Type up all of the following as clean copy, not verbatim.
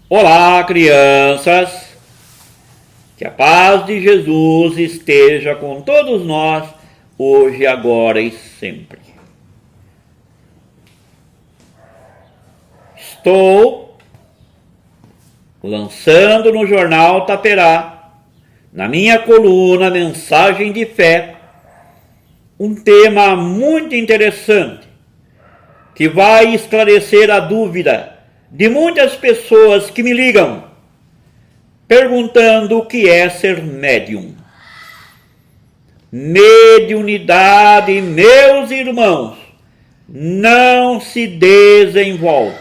Olá, crianças! Que a paz de Jesus esteja com todos nós, hoje, agora e sempre. Estou lançando no Jornal Taperá, na minha coluna Mensagem de Fé, um tema muito interessante que vai esclarecer a dúvida de muitas pessoas que me ligam perguntando o que é ser médium. Mediunidade, meus irmãos, não se desenvolve.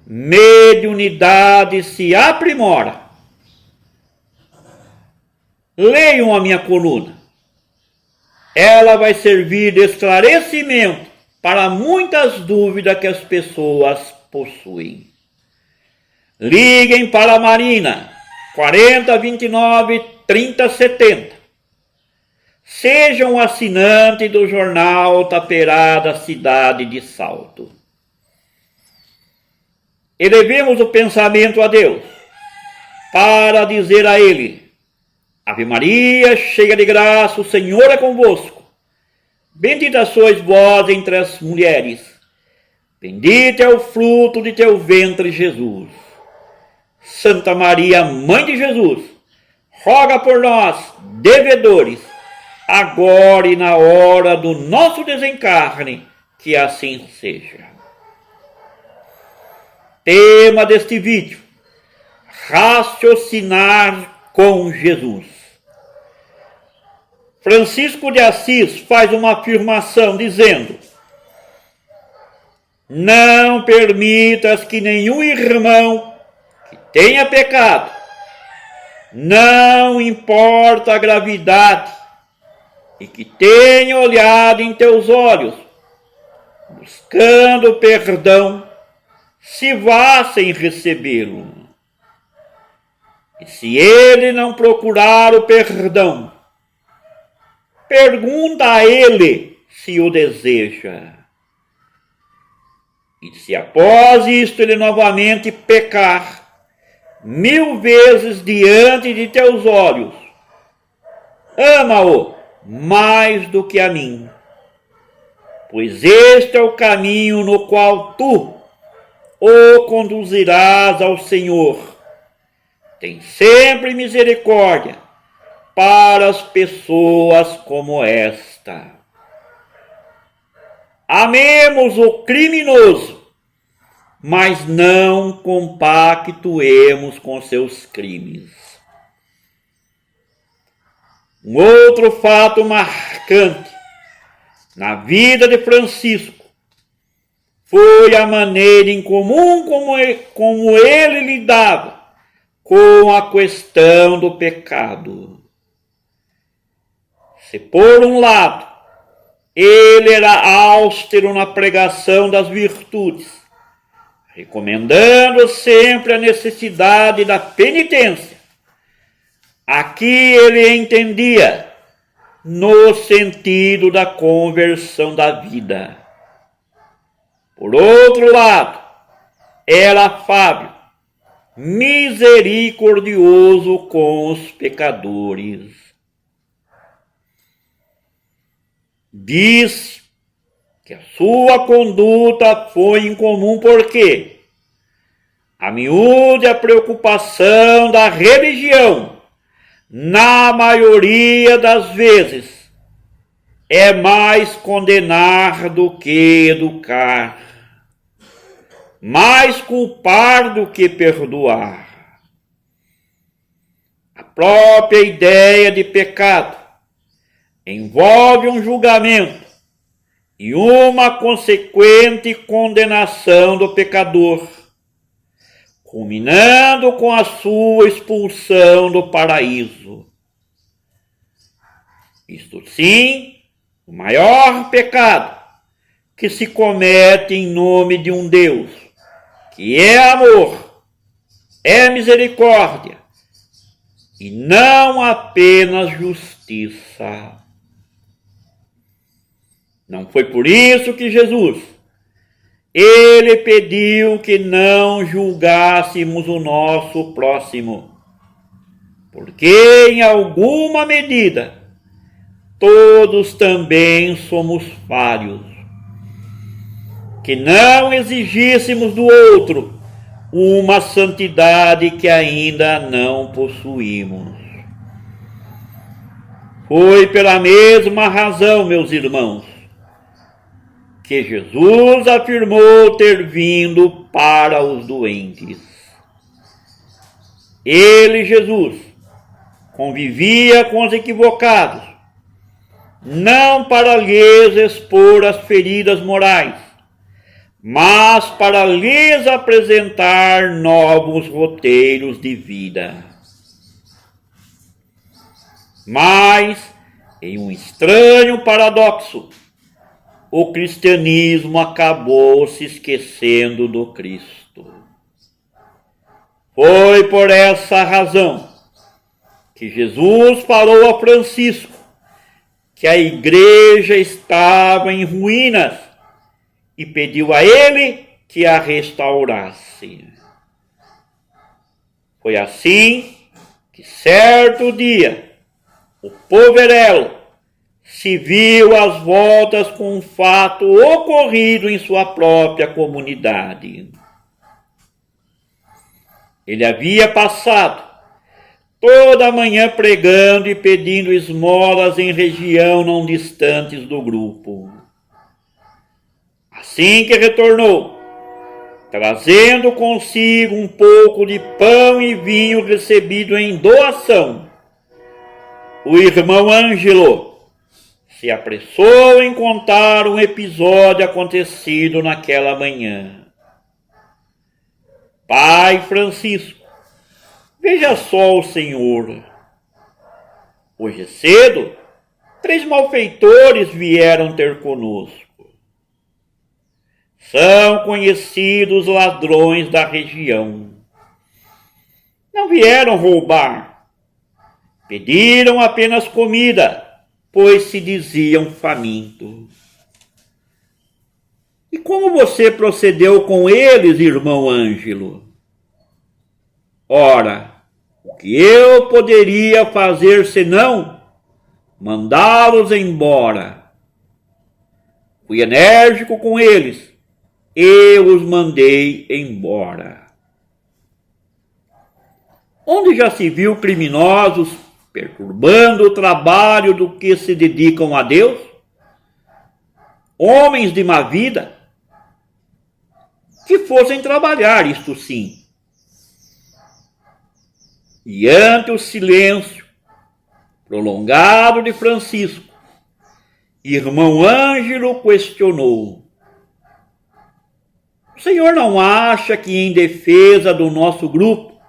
Mediunidade se aprimora. Leiam a minha coluna. Ela vai servir de esclarecimento para muitas dúvidas que as pessoas possuem. Liguem para a Marina, 4029 3070. Sejam assinantes do Jornal Taperá da cidade de Salto. Elevemos o pensamento a Deus para dizer a Ele: Ave Maria, cheia de graça, o Senhor é convosco. Bendita sois vós entre as mulheres. Bendito é o fruto de teu ventre, Jesus. Santa Maria, Mãe de Jesus, roga por nós, devedores, agora e na hora do nosso desencarne, que assim seja. Tema deste vídeo: raciocinar com Jesus. Francisco de Assis faz uma afirmação dizendo: não permitas que nenhum irmão que tenha pecado, não importa a gravidade, e que tenha olhado em teus olhos, buscando perdão, se vá sem recebê-lo. E se ele não procurar o perdão, pergunta a ele se o deseja. E se após isto ele novamente pecar 1000 vezes diante de teus olhos, ama-o mais do que a mim, pois este é o caminho no qual tu o conduzirás ao Senhor. Tem sempre misericórdia para as pessoas como esta. Amemos o criminoso, mas não compactuemos com seus crimes. Um outro fato marcante na vida de Francisco foi a maneira em comum como ele lidava com a questão do pecado. Se por um lado ele era austero na pregação das virtudes, recomendando sempre a necessidade da penitência, aqui ele entendia no sentido da conversão da vida. Por outro lado, era afável, misericordioso com os pecadores. Disse que a sua conduta foi incomum porque a miúde a preocupação da religião, na maioria das vezes, é mais condenar do que educar, mais culpar do que perdoar. A própria ideia de pecado envolve um julgamento e uma consequente condenação do pecador, culminando com a sua expulsão do paraíso. Isto sim, o maior pecado que se comete em nome de um Deus que é amor, é misericórdia e não apenas justiça. Não foi por isso que Jesus, ele pediu que não julgássemos o nosso próximo, porque em alguma medida todos também somos falhos. Que não exigíssemos do outro uma santidade que ainda não possuímos. Foi pela mesma razão, meus irmãos, que Jesus afirmou ter vindo para os doentes. Ele, Jesus, convivia com os equivocados, não para lhes expor as feridas morais, mas para lhes apresentar novos roteiros de vida. Mas, em um estranho paradoxo, o cristianismo acabou se esquecendo do Cristo. Foi por essa razão que Jesus falou a Francisco que a igreja estava em ruínas e pediu a ele que a restaurasse. Foi assim que certo dia o poverello se viu às voltas com um fato ocorrido em sua própria comunidade. Ele havia passado toda a manhã pregando e pedindo esmolas em região não distantes do grupo. Assim que retornou, trazendo consigo um pouco de pão e vinho recebido em doação, o irmão Ângelo se apressou em contar um episódio acontecido naquela manhã. Pai Francisco, veja só o senhor. Hoje cedo, 3 malfeitores vieram ter conosco. São conhecidos ladrões da região. Não vieram roubar. Pediram apenas comida, pois se diziam famintos. E como você procedeu com eles, irmão Ângelo? Ora, o que eu poderia fazer senão mandá-los embora? Fui enérgico com eles. Eu os mandei embora. Onde já se viu criminosos perturbando o trabalho do que se dedicam a Deus? Homens de má vida, que fossem trabalhar, isto sim. E ante o silêncio prolongado de Francisco, irmão Ângelo questionou: o senhor não acha que em defesa do nosso grupo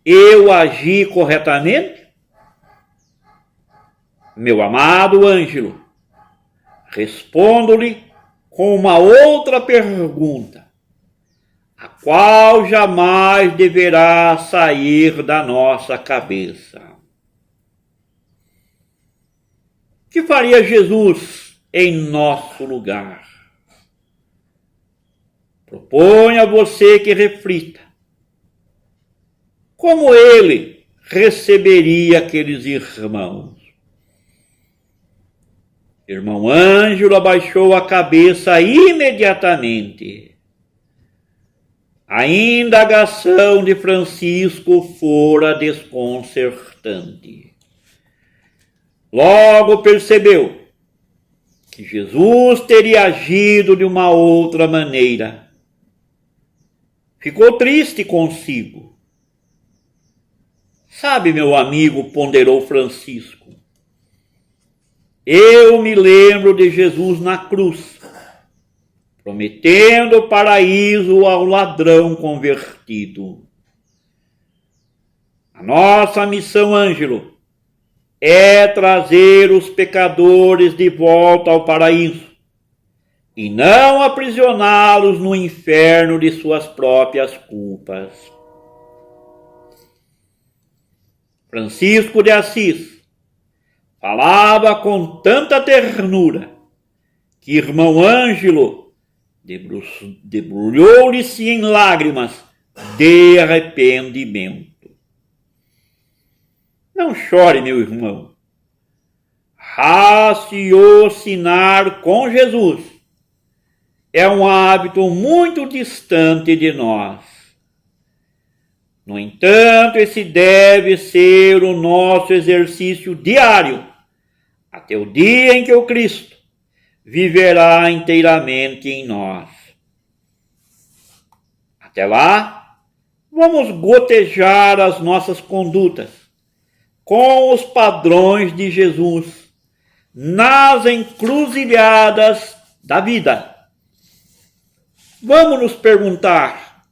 eu agi corretamente? Meu amado Ângelo, respondo-lhe com uma outra pergunta, a qual jamais deverá sair da nossa cabeça. O que faria Jesus em nosso lugar? Proponho a você que reflita. Como ele receberia aqueles irmãos? Irmão Ângelo abaixou a cabeça imediatamente. A indagação de Francisco fora desconcertante. Logo percebeu que Jesus teria agido de uma outra maneira. Ficou triste consigo. Sabe, meu amigo, ponderou Francisco, eu me lembro de Jesus na cruz, prometendo o paraíso ao ladrão convertido. A nossa missão, Ângelo, é trazer os pecadores de volta ao paraíso e não aprisioná-los no inferno de suas próprias culpas. Francisco de Assis falava com tanta ternura que irmão Ângelo Debulhou-lhe-se em lágrimas de arrependimento. Não chore, meu irmão. Raciocinar com Jesus é um hábito muito distante de nós. No entanto, esse deve ser o nosso exercício diário, até o dia em que o Cristo viverá inteiramente em nós. Até lá, vamos gotejar as nossas condutas com os padrões de Jesus nas encruzilhadas da vida. Vamos nos perguntar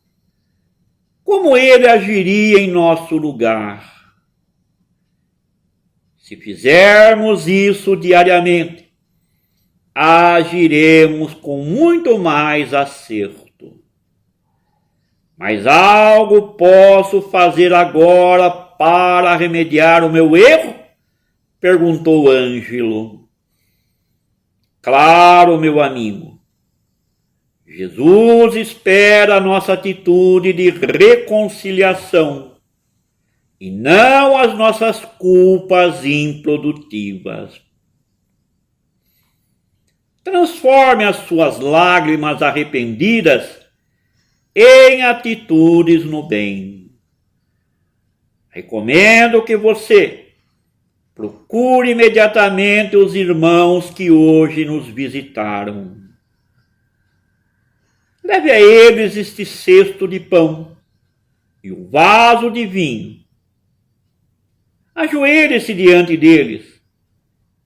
como ele agiria em nosso lugar. Se fizermos isso diariamente, agiremos com muito mais acerto. Mas algo posso fazer agora para remediar o meu erro? Perguntou Ângelo. Claro, meu amigo. Jesus espera a nossa atitude de reconciliação e não as nossas culpas improdutivas. Transforme as suas lágrimas arrependidas em atitudes no bem. Recomendo que você procure imediatamente os irmãos que hoje nos visitaram. Leve a eles este cesto de pão e o vaso de vinho. Ajoelhe-se diante deles.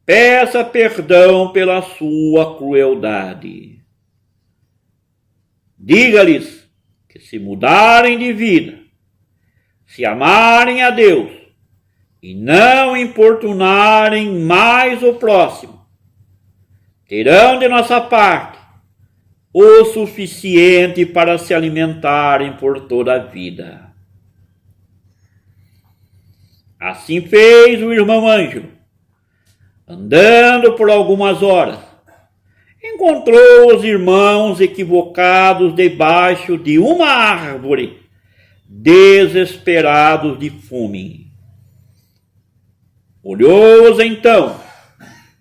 Peça perdão pela sua crueldade. Diga-lhes que se mudarem de vida, se amarem a Deus e não importunarem mais o próximo, terão de nossa parte o suficiente para se alimentarem por toda a vida. Assim fez o irmão Ângelo. Andando por algumas horas, encontrou os irmãos equivocados debaixo de uma árvore, desesperados de fome. Olhou-os então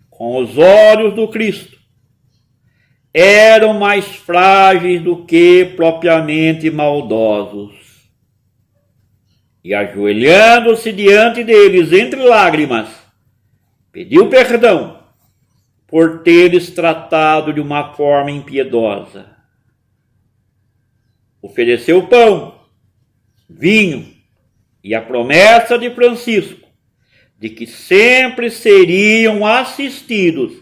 com os olhos do Cristo. Eram mais frágeis do que propriamente maldosos. E ajoelhando-se diante deles entre lágrimas, pediu perdão por ter-lhes tratado de uma forma impiedosa. Ofereceu pão, vinho e a promessa de Francisco de que sempre seriam assistidos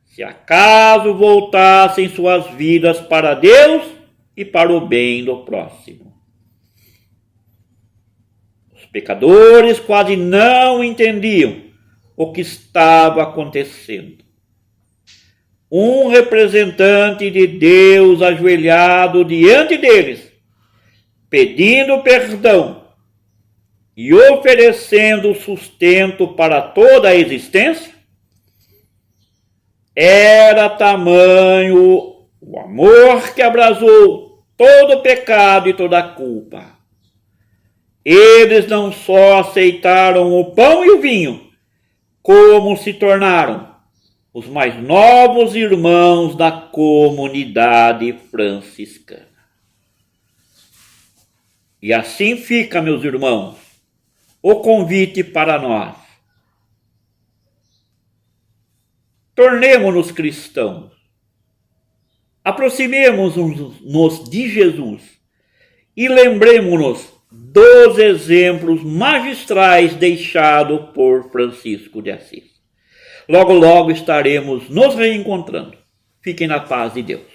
se acaso voltassem suas vidas para Deus e para o bem do próximo. Os pecadores quase não entendiam o que estava acontecendo. Um representante de Deus ajoelhado diante deles, pedindo perdão e oferecendo sustento para toda a existência. Era tamanho o amor que abrasou todo o pecado e toda a culpa. Eles não só aceitaram o pão e o vinho, como se tornaram os mais novos irmãos da comunidade franciscana. E assim fica, meus irmãos, o convite para nós. Tornemo-nos cristãos. Aproximemo-nos de Jesus e lembremo-nos dos exemplos magistrais deixados por Francisco de Assis. Logo, logo estaremos nos reencontrando. Fiquem na paz de Deus.